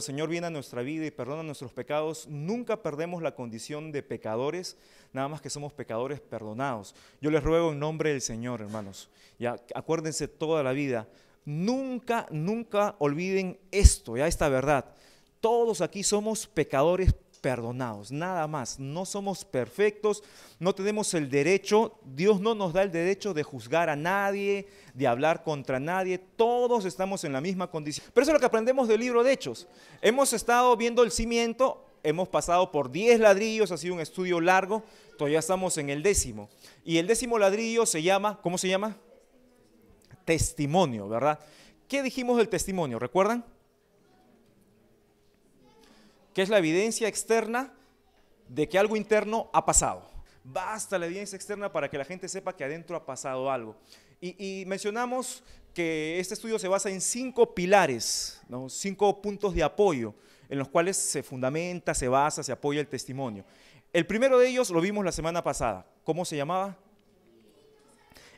el Señor viene a nuestra vida y perdona nuestros pecados, nunca perdemos la condición de pecadores, nada más que somos pecadores perdonados. Yo les ruego en nombre del Señor, hermanos, ya acuérdense toda la vida, nunca olviden esto, ya esta verdad. Todos aquí somos pecadores perdonados, nada más. No somos perfectos, no tenemos el derecho, Dios no nos da el derecho de juzgar a nadie, de hablar contra nadie. Todos estamos en la misma condición. Pero eso es lo que aprendemos del libro de Hechos. Hemos estado viendo el cimiento, hemos pasado por 10 ladrillos, ha sido un estudio largo, todavía estamos en el 10º. Y el 10º ladrillo se llama, ¿cómo se llama? Testimonio, ¿verdad? ¿Qué dijimos del testimonio? ¿Recuerdan? Que es la evidencia externa de que algo interno ha pasado. Basta la evidencia externa para que la gente sepa que adentro ha pasado algo. Y mencionamos que este estudio se basa en 5 pilares, ¿no? 5 puntos de apoyo en los cuales se fundamenta, se basa, se apoya el testimonio. El primero de ellos lo vimos la semana pasada. ¿Cómo se llamaba?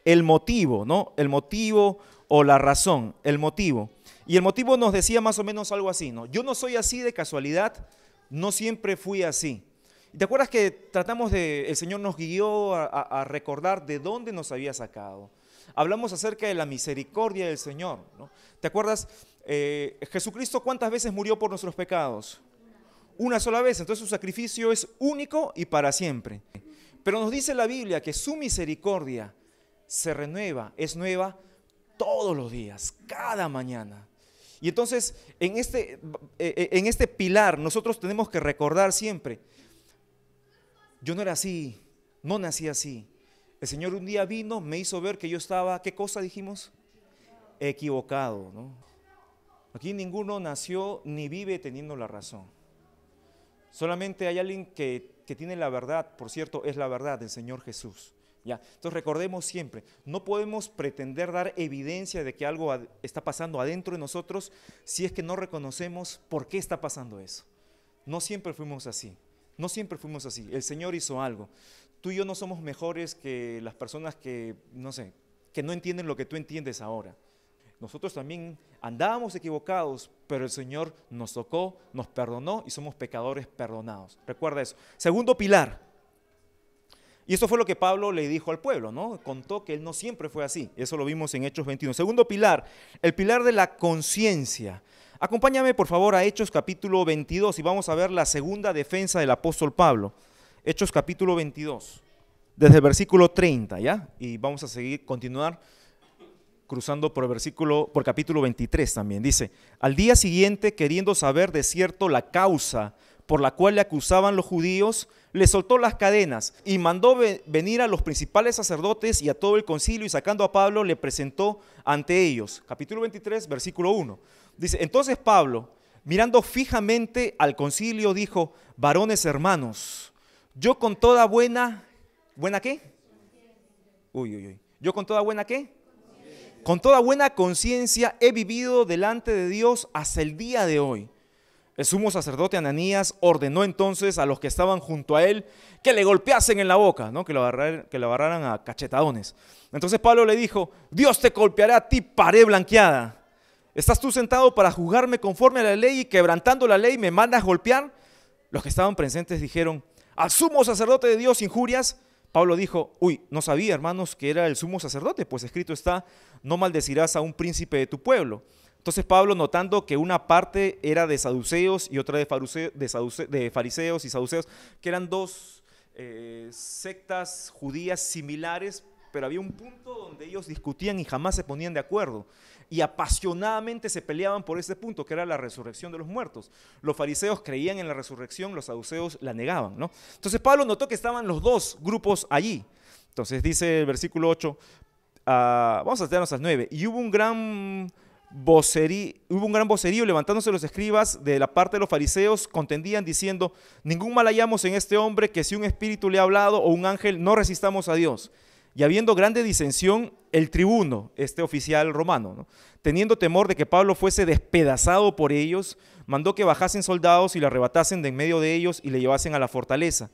El motivo, ¿no? El motivo o la razón, el motivo. Y el motivo nos decía más o menos algo así, ¿no? Yo no soy así de casualidad, no siempre fui así. ¿Te acuerdas que el Señor nos guió a recordar de dónde nos había sacado? Hablamos acerca de la misericordia del Señor, ¿no? ¿Te acuerdas? Jesucristo, ¿cuántas veces murió por nuestros pecados? Una sola vez, entonces su sacrificio es único y para siempre. Pero nos dice la Biblia que su misericordia se renueva, es nueva todos los días, cada mañana. Y entonces, en este pilar, nosotros tenemos que recordar siempre, yo no era así, no nací así. El Señor un día vino, me hizo ver que yo estaba, ¿qué cosa dijimos? Equivocado, ¿no? Aquí ninguno nació ni vive teniendo la razón. Solamente hay alguien que tiene la verdad, por cierto, es la verdad del Señor Jesús. ¿Ya? Entonces recordemos siempre, no podemos pretender dar evidencia de que algo está pasando adentro de nosotros si es que no reconocemos por qué está pasando eso. No siempre fuimos así, no siempre fuimos así. El Señor hizo algo. Tú y yo no somos mejores que las personas que no entienden lo que tú entiendes ahora. Nosotros también andábamos equivocados, pero el Señor nos tocó, nos perdonó y somos pecadores perdonados. Recuerda eso. Segundo pilar. Y eso fue lo que Pablo le dijo al pueblo, ¿no? Contó que él no siempre fue así. Eso lo vimos en Hechos 21. Segundo pilar, el pilar de la conciencia. Acompáñame por favor a Hechos capítulo 22 y vamos a ver la segunda defensa del apóstol Pablo. Hechos capítulo 22, desde el versículo 30, ¿ya? Y vamos a continuar cruzando por capítulo 23 también. Dice, al día siguiente, queriendo saber de cierto la causa por la cual le acusaban los judíos, le soltó las cadenas y mandó venir a los principales sacerdotes y a todo el concilio, y sacando a Pablo le presentó ante ellos. Capítulo 23, versículo 1. Dice, entonces Pablo, mirando fijamente al concilio, dijo, varones hermanos, yo con toda ¿buena qué? Yo con toda ¿buena qué? Con toda buena conciencia he vivido delante de Dios hasta el día de hoy. El sumo sacerdote Ananías ordenó entonces a los que estaban junto a él que le golpeasen en la boca, ¿no? que lo agarraran a cachetadones. Entonces Pablo le dijo, Dios te golpeará a ti, pared blanqueada. ¿Estás tú sentado para juzgarme conforme a la ley y quebrantando la ley me mandas golpear? Los que estaban presentes dijeron, al sumo sacerdote de Dios injurias. Pablo dijo, no sabía, hermanos, que era el sumo sacerdote, pues escrito está, no maldecirás a un príncipe de tu pueblo. Entonces Pablo, notando que una parte era de saduceos y otra de fariseos y saduceos, que eran dos sectas judías similares, pero había un punto donde ellos discutían y jamás se ponían de acuerdo, y apasionadamente se peleaban por ese punto, que era la resurrección de los muertos. Los fariseos creían en la resurrección, los saduceos la negaban, ¿no? Entonces Pablo notó que estaban los dos grupos allí. Entonces dice el versículo 8, vamos a saltarnos al 9, y hubo un gran vocerío levantándose los escribas de la parte de los fariseos, contendían diciendo, ningún mal hallamos en este hombre, que si un espíritu le ha hablado o un ángel, no resistamos a Dios. Y habiendo grande disensión, el tribuno, este oficial romano, ¿no?, teniendo temor de que Pablo fuese despedazado por ellos, mandó que bajasen soldados y le arrebatasen de en medio de ellos y le llevasen a la fortaleza.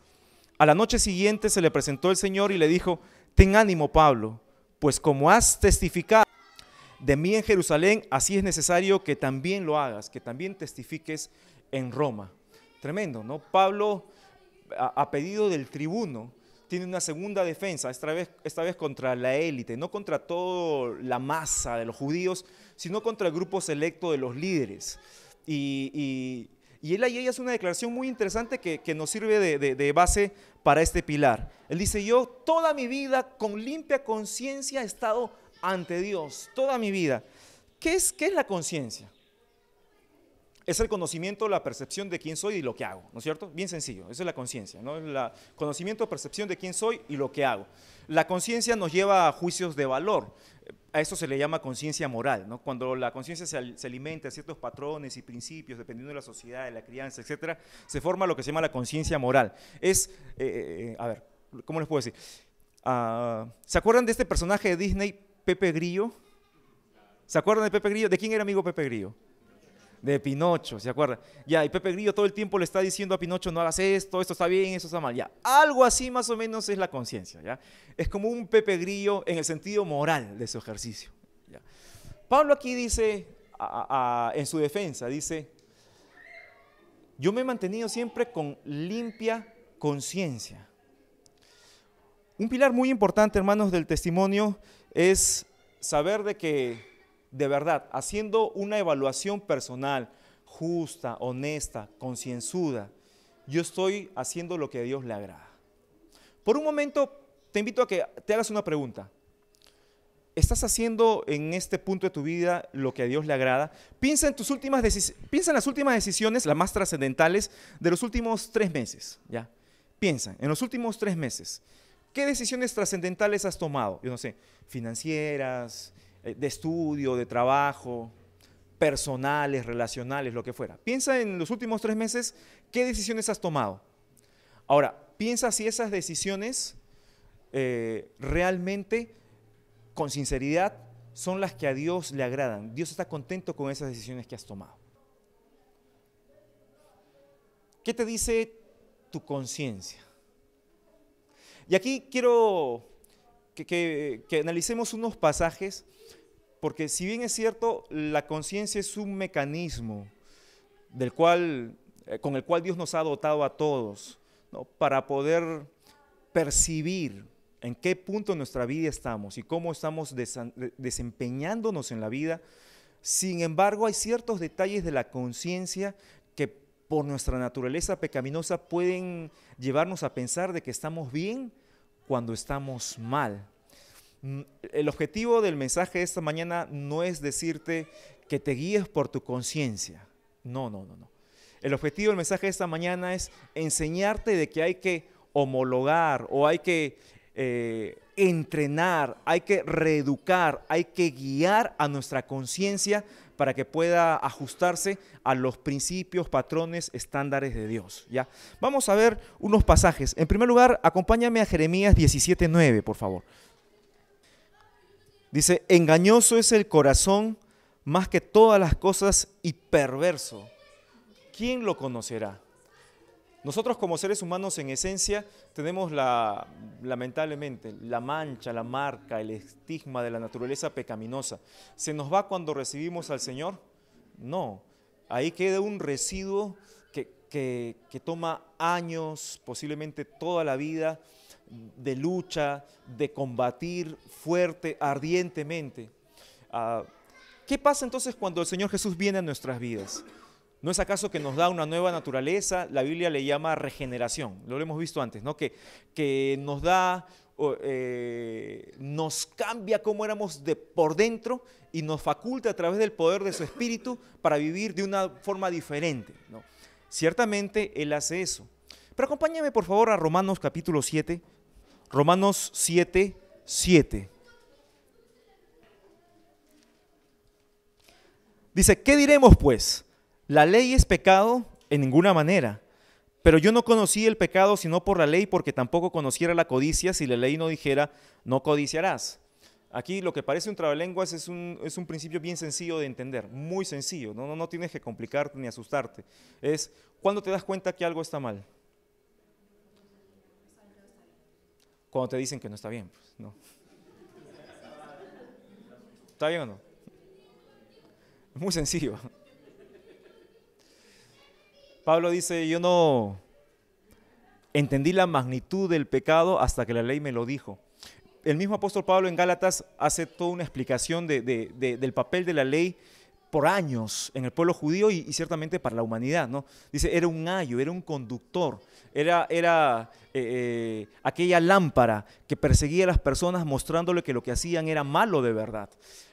A la noche siguiente se le presentó el Señor y le dijo, ten ánimo, Pablo, pues como has testificado. de mí en Jerusalén, así es necesario que también lo hagas, que también testifiques en Roma. Tremendo, ¿no? Pablo, a pedido del tribuno, tiene una segunda defensa, esta vez contra la élite, no contra toda la masa de los judíos, sino contra el grupo selecto de los líderes. Y él ahí hace una declaración muy interesante que nos sirve de base para este pilar. Él dice: yo toda mi vida con limpia conciencia he estado ante Dios, toda mi vida. ¿Qué es la conciencia? Es el conocimiento, la percepción de quién soy y lo que hago, ¿no es cierto? Bien sencillo, esa es la conciencia, ¿no? El conocimiento, percepción de quién soy y lo que hago. La conciencia nos lleva a juicios de valor. A eso se le llama conciencia moral, ¿no? Cuando la conciencia se alimenta de ciertos patrones y principios, dependiendo de la sociedad, de la crianza, etcétera, se forma lo que se llama la conciencia moral. A ver, ¿cómo les puedo decir? ¿Se acuerdan de este personaje de Disney, Pepe Grillo? ¿Se acuerdan de Pepe Grillo? ¿De quién era amigo Pepe Grillo? De Pinocho, ¿se acuerdan? Ya, y Pepe Grillo todo el tiempo le está diciendo a Pinocho: no hagas esto está bien, esto está mal. Ya, algo así más o menos es la conciencia, ¿ya? Es como un Pepe Grillo en el sentido moral de su ejercicio, ¿ya? Pablo aquí dice, en su defensa, dice: yo me he mantenido siempre con limpia conciencia. Un pilar muy importante, hermanos, del testimonio es saber de que, de verdad, haciendo una evaluación personal, justa, honesta, concienzuda, yo estoy haciendo lo que a Dios le agrada. Por un momento, te invito a que te hagas una pregunta. ¿Estás haciendo en este punto de tu vida lo que a Dios le agrada? Piensa en las últimas decisiones, las más trascendentales, de los últimos 3 meses, ¿ya? Piensa, en los últimos 3 meses, ¿qué decisiones trascendentales has tomado? Yo no sé, financieras, de estudio, de trabajo, personales, relacionales, lo que fuera. Piensa en los últimos 3 meses, ¿qué decisiones has tomado? Ahora, piensa si esas decisiones realmente, con sinceridad, son las que a Dios le agradan. Dios está contento con esas decisiones que has tomado. ¿Qué te dice tu conciencia? Y aquí quiero que analicemos unos pasajes, porque si bien es cierto, la conciencia es un mecanismo con el cual Dios nos ha dotado a todos, ¿no? Para poder percibir en qué punto de nuestra vida estamos y cómo estamos desempeñándonos en la vida. Sin embargo, hay ciertos detalles de la conciencia que por nuestra naturaleza pecaminosa pueden llevarnos a pensar de que estamos bien cuando estamos mal. El objetivo del mensaje de esta mañana no es decirte que te guíes por tu conciencia. No. El objetivo del mensaje de esta mañana es enseñarte de que hay que homologar o hay que entrenar, hay que reeducar, hay que guiar a nuestra conciencia para que pueda ajustarse a los principios, patrones, estándares de Dios, ¿ya? Vamos a ver unos pasajes. En primer lugar, acompáñame a Jeremías 17:9, por favor. Dice: engañoso es el corazón más que todas las cosas y perverso. ¿Quién lo conocerá? Nosotros como seres humanos en esencia tenemos lamentablemente la mancha, la marca, el estigma de la naturaleza pecaminosa. ¿Se nos va cuando recibimos al Señor? No, ahí queda un residuo que toma años, posiblemente toda la vida, de lucha, de combatir fuerte, ardientemente. ¿Qué pasa entonces cuando el Señor Jesús viene a nuestras vidas? ¿No es acaso que nos da una nueva naturaleza? La Biblia le llama regeneración, lo hemos visto antes, ¿no? Que nos da, nos cambia cómo éramos por dentro y nos faculta a través del poder de su Espíritu para vivir de una forma diferente, ¿no? Ciertamente Él hace eso. Pero acompáñame por favor a Romanos capítulo 7, Romanos 7:7. Dice: ¿qué diremos pues? ¿La ley es pecado? En ninguna manera. Pero yo no conocí el pecado sino por la ley, porque tampoco conociera la codicia si la ley no dijera: no codiciarás. Aquí lo que parece un trabalenguas es un principio bien sencillo de entender, muy sencillo, no tienes que complicarte ni asustarte. Es cuando te das cuenta que algo está mal. Cuando te dicen que no está bien, pues, no. ¿Está bien o no? Muy sencillo. Pablo dice, yo no entendí la magnitud del pecado hasta que la ley me lo dijo. El mismo apóstol Pablo en Gálatas hace toda una explicación del papel de la ley por años en el pueblo judío y ciertamente para la humanidad, ¿no? Dice, era un ayo, era un conductor, era aquella lámpara que perseguía a las personas mostrándole que lo que hacían era malo de verdad.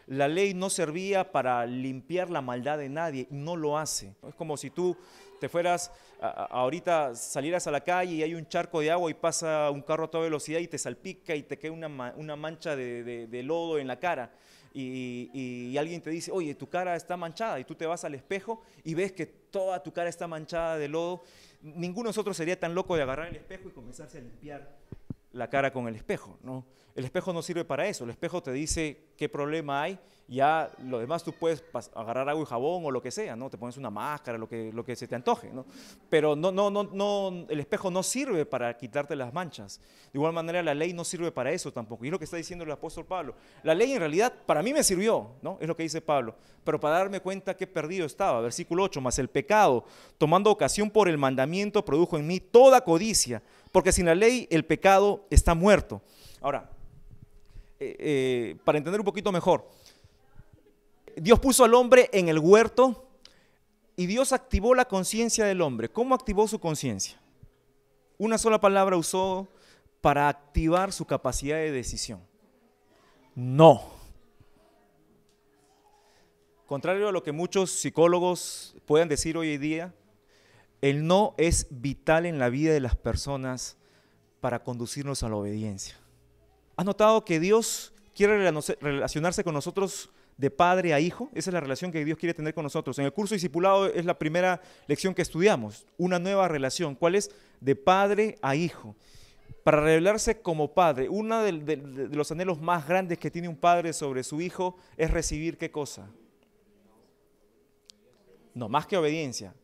La ley no servía para limpiar la maldad de nadie, no lo hace. Es como si tú te fueras, ahorita salieras a la calle y hay un charco de agua y pasa un carro a toda velocidad y te salpica y te queda una mancha de lodo en la cara. Y alguien te dice, oye, tu cara está manchada, y tú te vas al espejo y ves que toda tu cara está manchada de lodo. Ninguno de nosotros sería tan loco de agarrar el espejo y comenzarse a limpiar la cara con el espejo, ¿no? El espejo no sirve para eso. El espejo te dice qué problema hay. Ya lo demás tú puedes agarrar agua y jabón o lo que sea, ¿no? Te pones una máscara, lo que se te antoje, ¿no? Pero no, el espejo no sirve para quitarte las manchas. De igual manera la ley no sirve para eso tampoco. Y es lo que está diciendo el apóstol Pablo. La ley en realidad para mí me sirvió, ¿no? Es lo que dice Pablo. Pero para darme cuenta qué perdido estaba. Versículo 8, mas el pecado, tomando ocasión por el mandamiento, produjo en mí toda codicia, porque sin la ley el pecado está muerto. Ahora, para entender un poquito mejor, Dios puso al hombre en el huerto y Dios activó la conciencia del hombre. ¿Cómo activó su conciencia? Una sola palabra usó para activar su capacidad de decisión. No. Contrario a lo que muchos psicólogos puedan decir hoy en día, el no es vital en la vida de las personas para conducirnos a la obediencia. ¿Has notado que Dios quiere relacionarse con nosotros de padre a hijo? Esa es la relación que Dios quiere tener con nosotros. En el curso discipulado es la primera lección que estudiamos, una nueva relación. ¿Cuál es? De padre a hijo. Para revelarse como padre, uno de los anhelos más grandes que tiene un padre sobre su hijo es recibir ¿qué cosa? No, más que obediencia.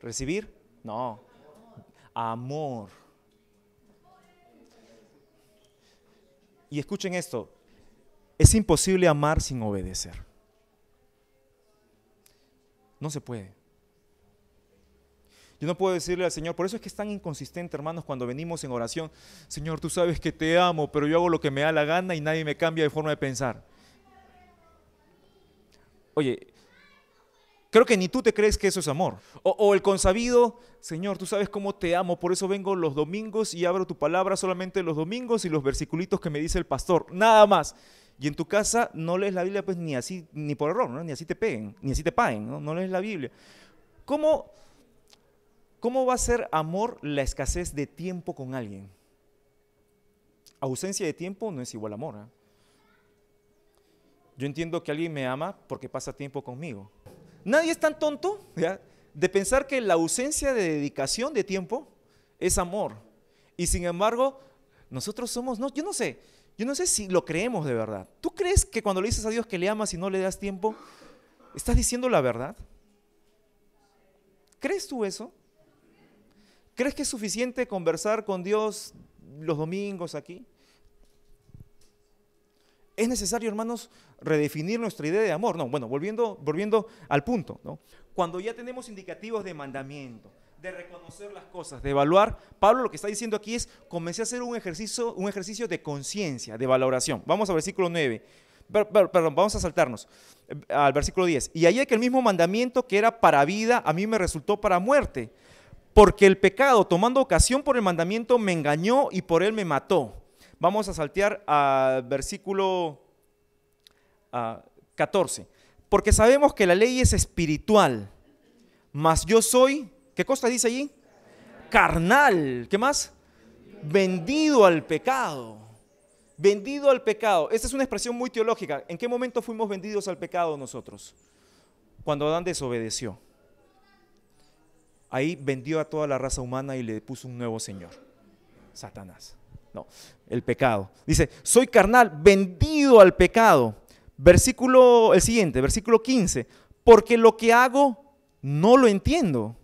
¿Recibir? No. Amor. Y escuchen esto, es imposible amar sin obedecer. No se puede. Yo no puedo decirle al Señor, por eso es que es tan inconsistente, hermanos, cuando venimos en oración, Señor, tú sabes que te amo, pero yo hago lo que me da la gana y nadie me cambia de forma de pensar. Oye, creo que ni tú te crees que eso es amor. O el consabido, Señor, tú sabes cómo te amo, por eso vengo los domingos y abro tu palabra solamente los domingos y los versiculitos que me dice el pastor, nada más. Y en tu casa no lees la Biblia pues ni así, ni por error, ¿no? Ni así te peguen, ni así te paguen, ¿no? No lees la Biblia. ¿Cómo va a ser amor la escasez de tiempo con alguien? Ausencia de tiempo no es igual a amor, ¿eh? Yo entiendo que alguien me ama porque pasa tiempo conmigo. Nadie es tan tonto, ¿ya?, de pensar que la ausencia de dedicación de tiempo es amor. Y sin embargo, nosotros somos, no, yo no sé si lo creemos de verdad. ¿Tú crees que cuando le dices a Dios que le amas y no le das tiempo, estás diciendo la verdad? ¿Crees tú eso? ¿Crees que es suficiente conversar con Dios los domingos aquí? Es necesario, hermanos, redefinir nuestra idea de amor. No, bueno, volviendo al punto, ¿no? Cuando ya tenemos indicativos de mandamiento, de reconocer las cosas, de evaluar, Pablo lo que está diciendo aquí es, comencé a hacer un ejercicio de conciencia, de valoración. Vamos al versículo 9. Perdón, vamos a saltarnos al versículo 10. Y hallé que el mismo mandamiento que era para vida, a mí me resultó para muerte, porque el pecado, tomando ocasión por el mandamiento, me engañó y por él me mató. Vamos a saltear al versículo 14. Porque sabemos que la ley es espiritual, mas yo soy, ¿qué cosa dice allí? Carnal. ¿Qué más? Vendido al pecado. Vendido al pecado. Esta es una expresión muy teológica. ¿En qué momento fuimos vendidos al pecado nosotros? Cuando Adán desobedeció. Ahí vendió a toda la raza humana y le puso un nuevo señor, Satanás. No, el pecado. Dice, soy carnal, vendido al pecado. El siguiente, versículo 15. Porque lo que hago no lo entiendo.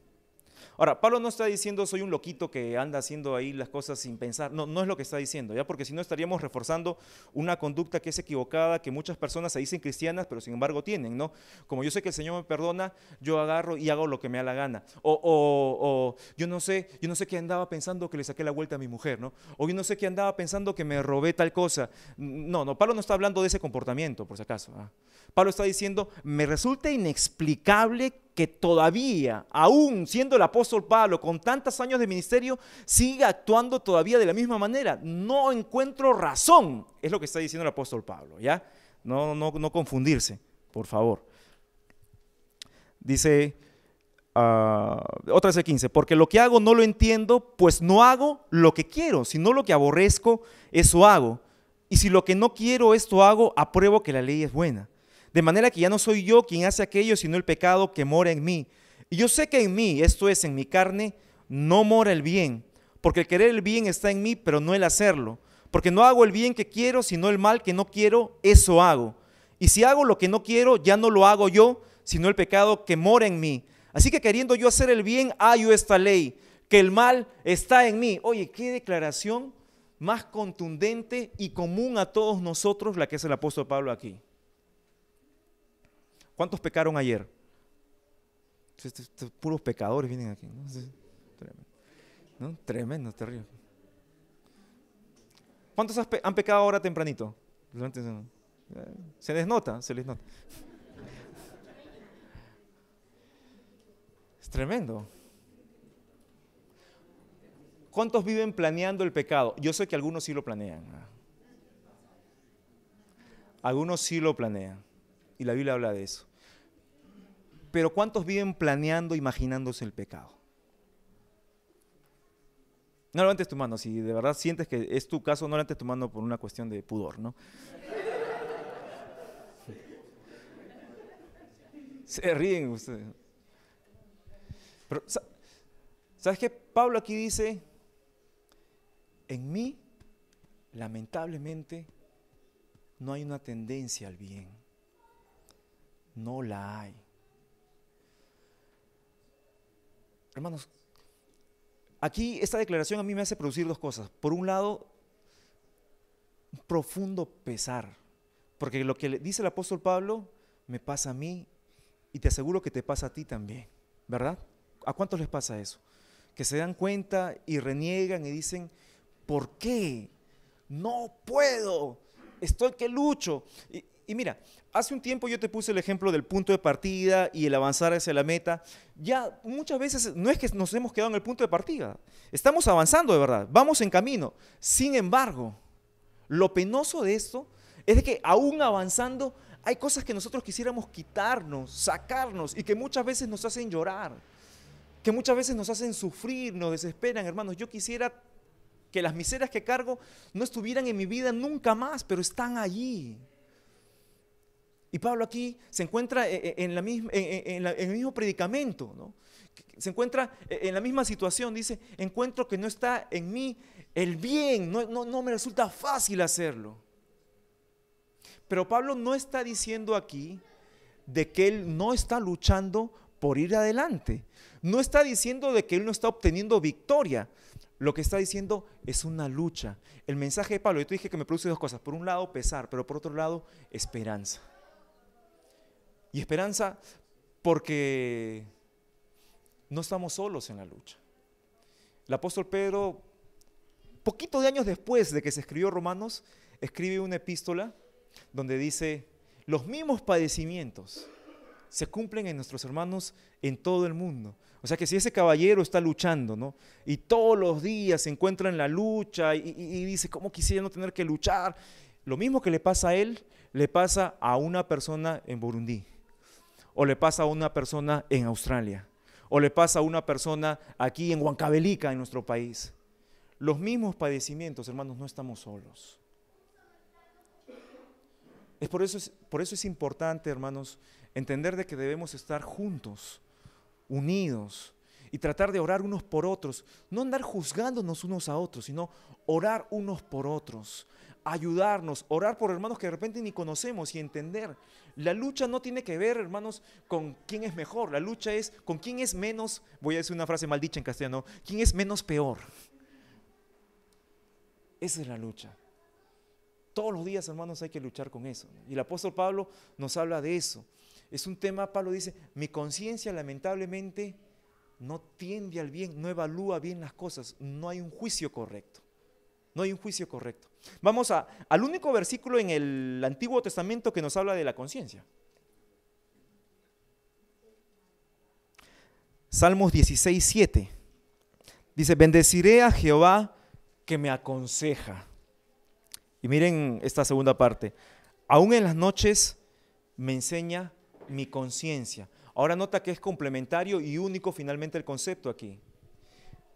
Ahora, Pablo no está diciendo soy un loquito que anda haciendo ahí las cosas sin pensar. No, no es lo que está diciendo, ¿ya? Porque si no estaríamos reforzando una conducta que es equivocada, que muchas personas se dicen cristianas, pero sin embargo tienen, ¿no? Como yo sé que el Señor me perdona, yo agarro y hago lo que me da la gana. O yo no sé qué andaba pensando que le saqué la vuelta a mi mujer, ¿no? O yo no sé qué andaba pensando que me robé tal cosa. No, Pablo no está hablando de ese comportamiento, por si acaso. Pablo está diciendo, me resulta inexplicable que todavía, aún siendo el apóstol Pablo, con tantos años de ministerio, siga actuando todavía de la misma manera. No encuentro razón, es lo que está diciendo el apóstol Pablo, ¿ya? No confundirse, por favor. Dice, otra vez el 15, porque lo que hago no lo entiendo, pues no hago lo que quiero, sino lo que aborrezco, eso hago. Y si lo que no quiero, esto hago, apruebo que la ley es buena. De manera que ya no soy yo quien hace aquello, sino el pecado que mora en mí. Y yo sé que en mí, esto es, en mi carne, no mora el bien. Porque el querer el bien está en mí, pero no el hacerlo. Porque no hago el bien que quiero, sino el mal que no quiero, eso hago. Y si hago lo que no quiero, ya no lo hago yo, sino el pecado que mora en mí. Así que queriendo yo hacer el bien, hallo esta ley, que el mal está en mí. Oye, qué declaración más contundente y común a todos nosotros la que es el apóstol Pablo aquí. ¿Cuántos pecaron ayer? Puros pecadores vienen aquí, ¿no? Tremendo, ¿no? Tremendo, terrible. ¿Cuántos han pecado ahora tempranito? Se les nota, se les nota. Es tremendo. ¿Cuántos viven planeando el pecado? Yo sé que algunos sí lo planean. Algunos sí lo planean. Y la Biblia habla de eso. Pero ¿cuántos viven planeando, imaginándose el pecado? No levantes tu mano. Si de verdad sientes que es tu caso, no levantes tu mano por una cuestión de pudor, ¿no? Se ríen ustedes. Pero, ¿sabes qué? Pablo aquí dice, en mí, lamentablemente, no hay una tendencia al bien. No la hay. Hermanos, aquí esta declaración a mí me hace producir dos cosas. Por un lado, un profundo pesar, porque lo que dice el apóstol Pablo me pasa a mí y te aseguro que te pasa a ti también, ¿verdad? ¿A cuántos les pasa eso? Que se dan cuenta y reniegan y dicen, ¿por qué? No puedo, estoy que lucho. Y mira, hace un tiempo yo te puse el ejemplo del punto de partida y el avanzar hacia la meta. Ya muchas veces no es que nos hemos quedado en el punto de partida, estamos avanzando de verdad, vamos en camino. Sin embargo, lo penoso de esto es de que aún avanzando hay cosas que nosotros quisiéramos quitarnos, sacarnos y que muchas veces nos hacen llorar, que muchas veces nos hacen sufrir, nos desesperan, hermanos. Yo quisiera que las miserias que cargo no estuvieran en mi vida nunca más, pero están allí. Y Pablo aquí se encuentra en el mismo predicamento, ¿no? Se encuentra en la misma situación, dice, encuentro que no está en mí el bien, no me resulta fácil hacerlo. Pero Pablo no está diciendo aquí de que él no está luchando por ir adelante. No está diciendo de que él no está obteniendo victoria. Lo que está diciendo es una lucha. El mensaje de Pablo, yo te dije que me produce dos cosas. Por un lado, pesar, pero por otro lado, esperanza. Y esperanza porque no estamos solos en la lucha. El apóstol Pedro, poquito de años después de que se escribió Romanos, escribe una epístola donde dice, los mismos padecimientos se cumplen en nuestros hermanos en todo el mundo. O sea que si ese caballero está luchando, ¿no? Y todos los días se encuentra en la lucha y dice, ¿cómo quisiera no tener que luchar? Lo mismo que le pasa a él, le pasa a una persona en Burundi, o le pasa a una persona en Australia, o le pasa a una persona aquí en Huancavelica, en nuestro país. Los mismos padecimientos, hermanos, no estamos solos. Por eso es importante, hermanos, entender de que debemos estar juntos, unidos. y tratar de orar unos por otros. No andar juzgándonos unos a otros, sino orar unos por otros. Ayudarnos, orar por hermanos que de repente ni conocemos y entender. La lucha no tiene que ver, hermanos, con quién es mejor. La lucha es con quién es menos, voy a decir una frase mal dicha en castellano, quién es menos peor. Esa es la lucha. Todos los días, hermanos, hay que luchar con eso. Y el apóstol Pablo nos habla de eso. Es un tema, Pablo dice, mi conciencia lamentablemente no tiende al bien, no evalúa bien las cosas, no hay un juicio correcto. No hay un juicio correcto. Vamos al único versículo en el Antiguo Testamento que nos habla de la conciencia. Salmos 16:7. Dice, bendeciré a Jehová que me aconseja. Y miren esta segunda parte. Aún en las noches me enseña mi conciencia. Ahora nota que es complementario y único finalmente el concepto aquí.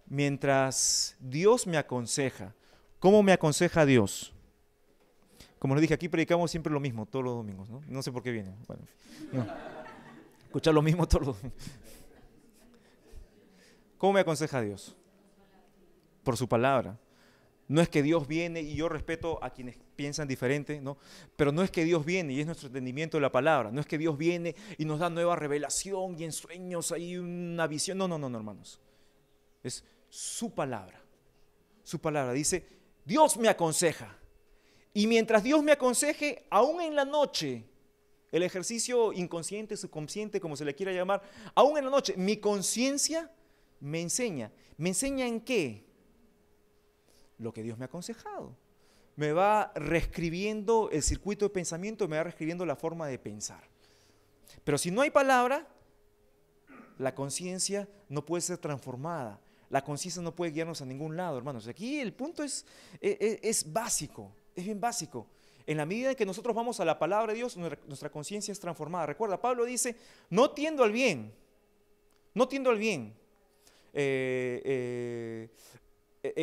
Mientras Dios me aconseja. ¿Cómo me aconseja Dios? Como les dije, aquí predicamos siempre lo mismo, todos los domingos, ¿no? No sé por qué vienen. Bueno, no. Escuchar lo mismo todos los domingos. ¿Cómo me aconseja Dios? Por su palabra. No es que Dios viene, y yo respeto a quienes piensan diferente, ¿no? Pero no es que Dios viene y es nuestro entendimiento de la palabra. No es que Dios viene y nos da nueva revelación y en sueños hay una visión. No, hermanos. Es su palabra. Su palabra dice, Dios me aconseja. Y mientras Dios me aconseje, aún en la noche, el ejercicio inconsciente, subconsciente, como se le quiera llamar, aún en la noche, mi conciencia me enseña. ¿Me enseña en qué? Lo que Dios me ha aconsejado. Me va reescribiendo el circuito de pensamiento, me va reescribiendo la forma de pensar. Pero si no hay palabra, la conciencia no puede ser transformada. La conciencia no puede guiarnos a ningún lado, hermanos. Aquí el punto es básico, es bien básico. En la medida en que nosotros vamos a la palabra de Dios, nuestra conciencia es transformada. Recuerda, Pablo dice, no tiendo al bien, no tiendo al bien. En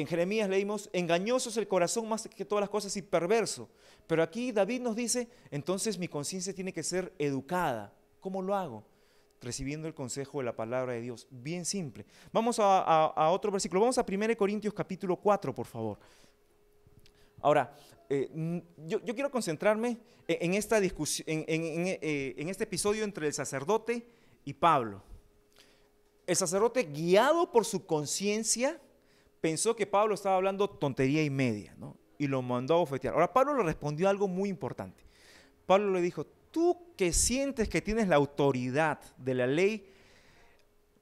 Jeremías leímos, engañoso es el corazón más que todas las cosas y perverso. Pero aquí David nos dice, entonces mi conciencia tiene que ser educada. ¿Cómo lo hago? Recibiendo el consejo de la palabra de Dios. Bien simple. Vamos a otro versículo. Vamos a 1 Corintios capítulo 4, por favor. Ahora, yo quiero concentrarme en esta discusión, en este episodio entre el sacerdote y Pablo. El sacerdote, guiado por su conciencia, pensó que Pablo estaba hablando tontería y media, ¿no? Y lo mandó a bofetear. Ahora, Pablo le respondió algo muy importante. Pablo le dijo, tú que sientes que tienes la autoridad de la ley,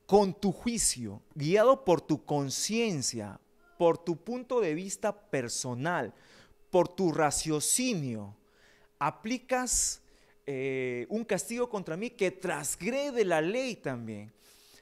con tu juicio, guiado por tu conciencia, por tu punto de vista personal, por tu raciocinio, aplicas un castigo contra mí que transgrede la ley también.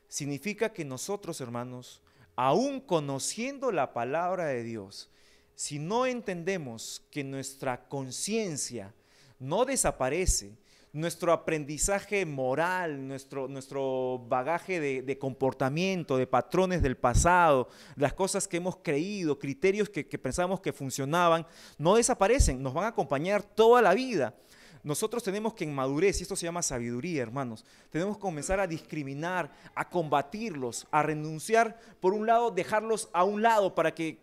Significa que nosotros, hermanos, aún conociendo la palabra de Dios, si no entendemos que nuestra conciencia no desaparece, nuestro aprendizaje moral, nuestro bagaje de comportamiento, de patrones del pasado, las cosas que hemos creído, criterios que pensamos que funcionaban, no desaparecen, nos van a acompañar toda la vida. Nosotros tenemos que en madurez, y esto se llama sabiduría, hermanos, tenemos que comenzar a discriminar, a combatirlos, a renunciar, por un lado, dejarlos a un lado para que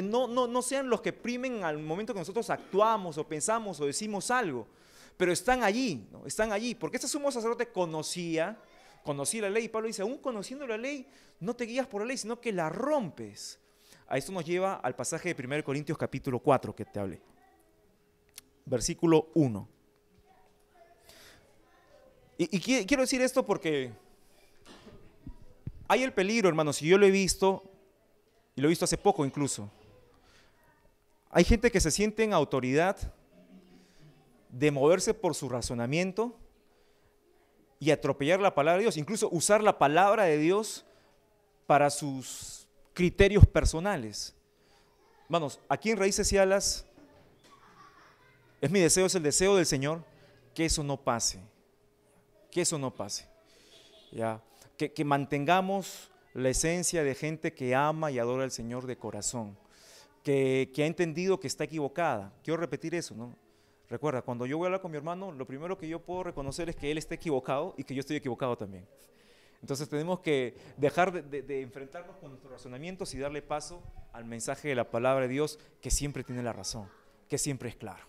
no sean los que primen al momento que nosotros actuamos o pensamos o decimos algo. Pero están allí, ¿no? Están allí, porque este sumo sacerdote conocía la ley. Y Pablo dice, aún conociendo la ley, no te guías por la ley, sino que la rompes. A esto nos lleva al pasaje de 1 Corintios capítulo 4 que te hablé. Versículo 1. Y quiero decir esto porque hay el peligro, hermanos, y yo lo he visto, y lo he visto hace poco incluso. Hay gente que se siente en autoridad de moverse por su razonamiento y atropellar la palabra de Dios, incluso usar la palabra de Dios para sus criterios personales. Hermanos, aquí en Raíces y Alas, es mi deseo, es el deseo del Señor, que eso no pase, ¿ya? Que mantengamos la esencia de gente que ama y adora al Señor de corazón, que ha entendido que está equivocada. Quiero repetir eso, ¿no? Recuerda, cuando yo voy a hablar con mi hermano, lo primero que yo puedo reconocer es que él está equivocado y que yo estoy equivocado también. Entonces tenemos que dejar de enfrentarnos con nuestros razonamientos y darle paso al mensaje de la palabra de Dios, que siempre tiene la razón, que siempre es claro.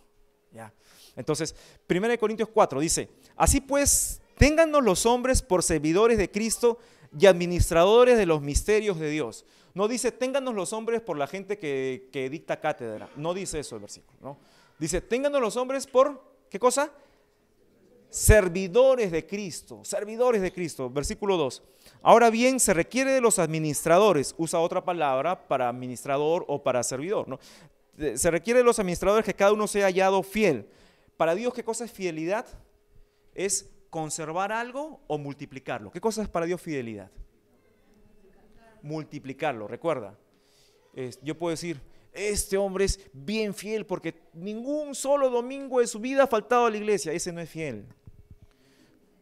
¿Ya? Entonces, 1 Corintios 4 dice, así pues, téngannos los hombres por servidores de Cristo y administradores de los misterios de Dios. No dice, téngannos los hombres por la gente que dicta cátedra. No dice eso el versículo, ¿no? Dice, téngannos los hombres por, ¿qué cosa? Servidores de Cristo, versículo 2. Ahora bien, se requiere de los administradores, usa otra palabra para administrador o para servidor, ¿no? Se requiere de los administradores que cada uno sea hallado fiel. Para Dios, ¿qué cosa es fidelidad? Es conservar algo o multiplicarlo. ¿Qué cosa es para Dios fidelidad? Multiplicarlo, recuerda. Yo puedo decir, este hombre es bien fiel porque ningún solo domingo de su vida ha faltado a la iglesia. Ese no es fiel.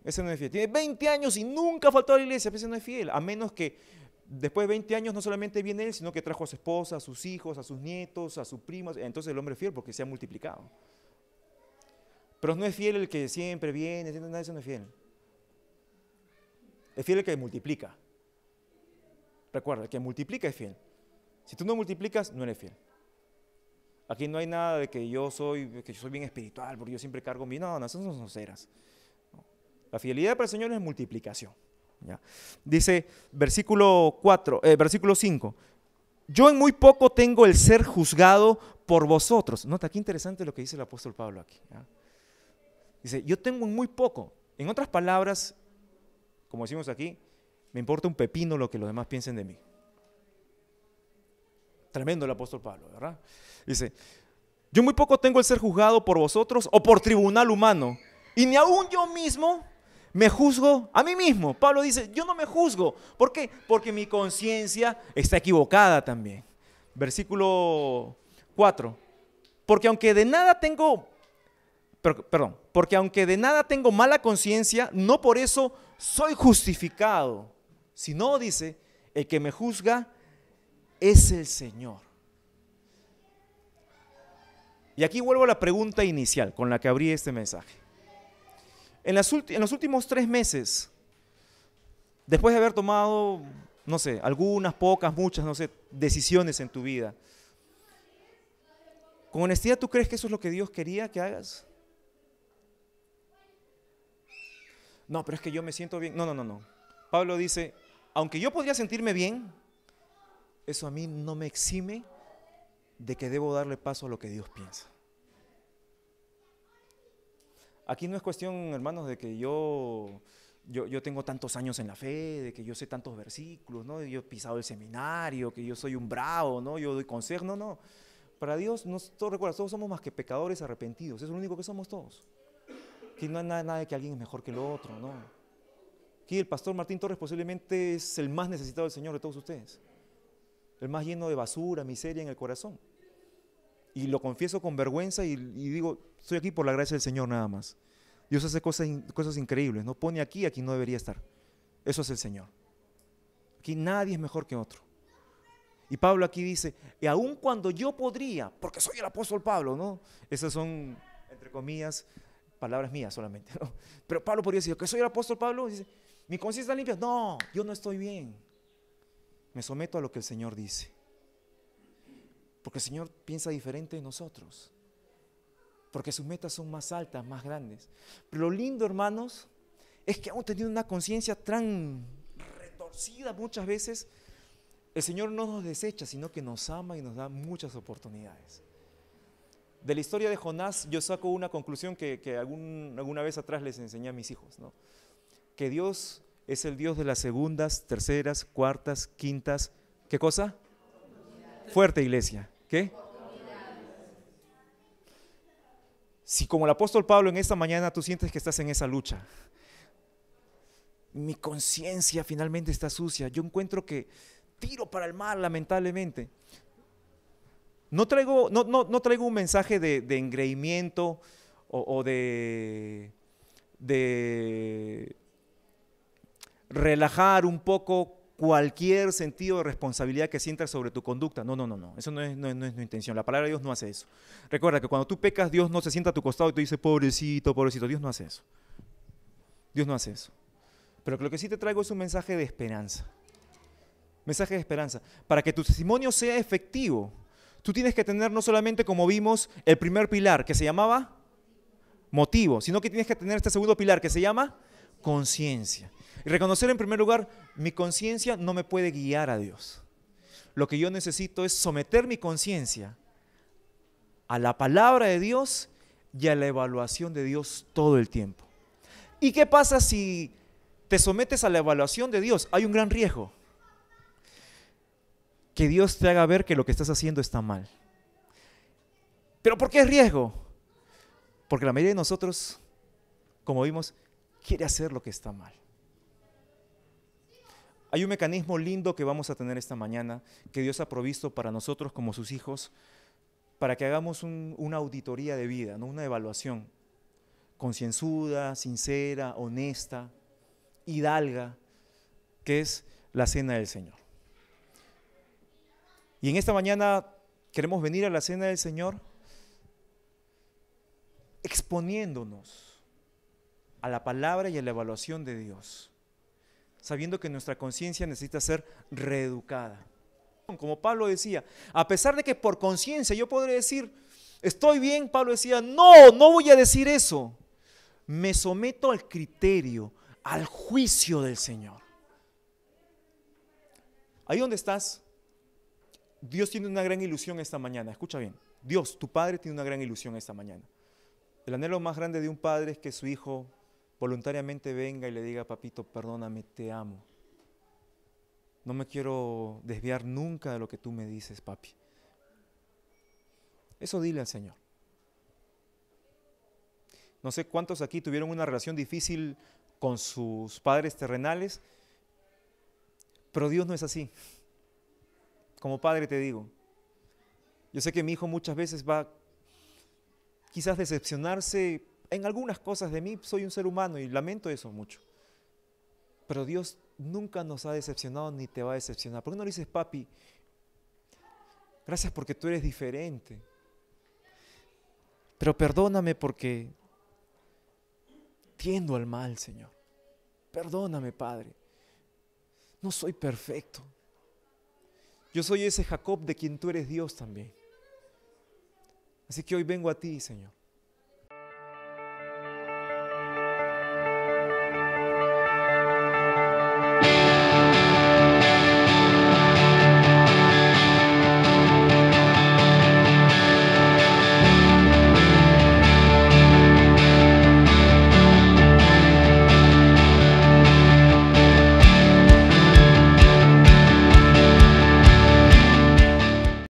Ese no es fiel. Tiene 20 años y nunca ha faltado a la iglesia. Ese no es fiel. A menos que después de 20 años no solamente viene él, sino que trajo a su esposa, a sus hijos, a sus nietos, a sus primos. Entonces el hombre es fiel porque se ha multiplicado. Pero no es fiel el que siempre viene. Eso no es fiel. Es fiel el que multiplica. Recuerda, el que multiplica es fiel. Si tú no multiplicas, no eres fiel. Aquí no hay nada de que yo soy bien espiritual, porque yo siempre cargo mi... No, esas son sonceras. La fidelidad para el Señor es multiplicación. ¿Ya? Dice versículo 5. Yo en muy poco tengo el ser juzgado por vosotros. Nota, qué interesante lo que dice el apóstol Pablo aquí. ¿Ya? Dice, yo tengo en muy poco. En otras palabras, como decimos aquí, me importa un pepino lo que los demás piensen de mí. Tremendo el apóstol Pablo, ¿verdad? Dice, yo muy poco tengo el ser juzgado por vosotros o por tribunal humano, y ni aún yo mismo me juzgo a mí mismo. Pablo dice, yo no me juzgo. ¿Por qué? Porque mi conciencia está equivocada también. Versículo 4. Porque aunque de nada tengo mala conciencia, no por eso soy justificado. Sino, dice, el que me juzga es el Señor. Y aquí vuelvo a la pregunta inicial con la que abrí este mensaje. En los últimos 3 meses, después de haber tomado, no sé, algunas, pocas, muchas, no sé, decisiones en tu vida, con honestidad, ¿tú crees que eso es lo que Dios quería que hagas? No, pero es que yo me siento bien. No. Pablo dice, aunque yo podría sentirme bien, eso a mí no me exime de que debo darle paso a lo que Dios piensa. Aquí no es cuestión, hermanos, de que yo tengo tantos años en la fe, de que yo sé tantos versículos, ¿no? Yo he pisado el seminario, que yo soy un bravo, ¿no? Yo doy consejos, no. Para Dios, todos somos más que pecadores arrepentidos, eso es lo único que somos todos. Aquí no hay nada de que alguien es mejor que el otro, ¿no? Aquí el pastor Martín Torres posiblemente es el más necesitado del Señor de todos ustedes. El más lleno de basura, miseria en el corazón. Y lo confieso con vergüenza y digo, estoy aquí por la gracia del Señor nada más. Dios hace cosas increíbles, ¿no? Pone aquí no debería estar. Eso es el Señor. Aquí nadie es mejor que otro. Y Pablo aquí dice, y aun cuando yo podría, porque soy el apóstol Pablo, ¿no? Esas son, entre comillas, palabras mías solamente, ¿no? Pero Pablo podría decir, que soy el apóstol Pablo, dice, ¿mi conciencia está limpia? No, yo no estoy bien. Me someto a lo que el Señor dice. Porque el Señor piensa diferente de nosotros. Porque sus metas son más altas, más grandes. Pero lo lindo, hermanos, es que aún teniendo una conciencia tan retorcida muchas veces, el Señor no nos desecha, sino que nos ama y nos da muchas oportunidades. De la historia de Jonás, yo saco una conclusión que alguna vez atrás les enseñé a mis hijos, ¿no? Que Dios es el Dios de las segundas, terceras, cuartas, quintas. ¿Qué cosa? Fuerte, iglesia. ¿Qué? Si como el apóstol Pablo en esta mañana tú sientes que estás en esa lucha, mi conciencia finalmente está sucia, yo encuentro que tiro para el mal, lamentablemente. No traigo un mensaje de engreimiento o de relajar un poco cualquier sentido de responsabilidad que sientas sobre tu conducta. No. Eso no es mi intención. La palabra de Dios no hace eso. Recuerda que cuando tú pecas, Dios no se sienta a tu costado y te dice, pobrecito. Dios no hace eso. Dios no hace eso. Pero lo que sí te traigo es un mensaje de esperanza. Mensaje de esperanza. Para que tu testimonio sea efectivo, tú tienes que tener no solamente, como vimos, el primer pilar que se llamaba motivo, sino que tienes que tener este segundo pilar que se llama conciencia. Y reconocer en primer lugar, mi conciencia no me puede guiar a Dios. Lo que yo necesito es someter mi conciencia a la palabra de Dios y a la evaluación de Dios todo el tiempo. ¿Y qué pasa si te sometes a la evaluación de Dios? Hay un gran riesgo. Que Dios te haga ver que lo que estás haciendo está mal. ¿Pero por qué es riesgo? Porque la mayoría de nosotros, como vimos, quiere hacer lo que está mal. Hay un mecanismo lindo que vamos a tener esta mañana, que Dios ha provisto para nosotros como sus hijos, para que hagamos una auditoría de vida, ¿no? Una evaluación concienzuda, sincera, honesta, hidalga, que es la cena del Señor. Y en esta mañana queremos venir a la cena del Señor exponiéndonos a la palabra y a la evaluación de Dios, sabiendo que nuestra conciencia necesita ser reeducada. Como Pablo decía, a pesar de que por conciencia yo podré decir, estoy bien, Pablo decía, no voy a decir eso. Me someto al criterio, al juicio del Señor. Ahí donde estás, Dios tiene una gran ilusión esta mañana. Escucha bien, Dios, tu Padre, tiene una gran ilusión esta mañana. El anhelo más grande de un padre es que su hijo voluntariamente venga y le diga, papito, perdóname, te amo. No me quiero desviar nunca de lo que tú me dices, papi. Eso dile al Señor. No sé cuántos aquí tuvieron una relación difícil con sus padres terrenales, pero Dios no es así. Como padre te digo, yo sé que mi hijo muchas veces va quizás decepcionarse en algunas cosas de mí, soy un ser humano y lamento eso mucho. Pero Dios nunca nos ha decepcionado ni te va a decepcionar. ¿Por qué no le dices, papi, gracias porque tú eres diferente? Pero perdóname porque tiendo al mal, Señor. Perdóname, Padre. No soy perfecto. Yo soy ese Jacob de quien tú eres Dios también. Así que hoy vengo a ti, Señor.